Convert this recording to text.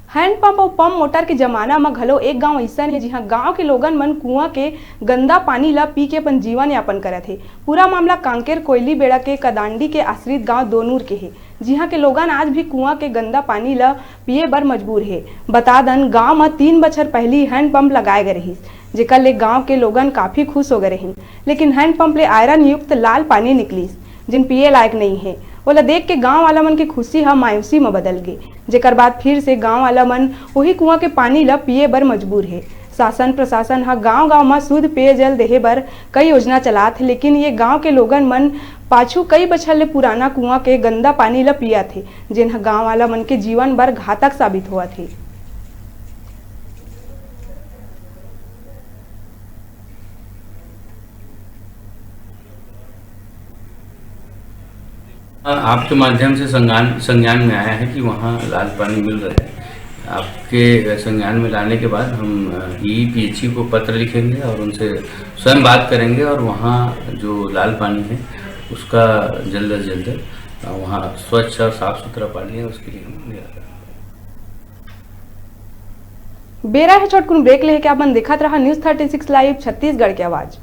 Handpump और pump motor के जमाना में घलो एक गांव ऐसा है जिहां गांव के लोगन मन कुआं के गंदा पानी ला पी के अपन जीवन यापन करत है। पूरा मामला कांकेर कोयली बेड़ा के कदांडी के आश्रित गांव दोनूर के है, जिहां के लोगन आज भी कुआं के गंदा पानी ला पिए बर मजबूर है। बता दन गांव में 3 बछर पहली हैंडपंप लगाए गए रही, जेकर ले गांव के लोगन काफी खुश हो गए रही। लेकिन हैंडपंप ले आयरन युक्त लाल पानी निकलिस, जिन पिए लायक नहीं है। ओला देख के गांव वाला मन की खुशी हा मायूसी में बदल गई, जेकर बाद फिर से गांव वाला मन वही कुआं के पानी ला पिए बर मजबूर है। शासन प्रशासन हा गांव-गांव में शुद्ध पेयजल देहे बर कई योजना चलात है, लेकिन ये गांव के लोगन मन पाछू कई बछर ले पुराना कुआं के गंदा पानी ला पिया थे, जिन हा गांव वाला मन के जीवन बर घातक साबित हुआ थे। आपके माध्यम से संज्ञान में आया है कि वहाँ लाल पानी मिल रहा है। आपके संज्ञान में लाने के बाद हम ईपीएचई को पत्र लिखेंगे और उनसे स्वयं बात करेंगे और वहाँ जो लाल पानी है उसका जल्द से जल्द वहाँ स्वच्छ और साफ सुथरा पानी है उसके लिए हम निराकरण। बेरा है छोटकुन ब्रेक लेके अपन दिखत रहा न्यूज़ 36 लाइव छत्तीसगढ़ की आवाज।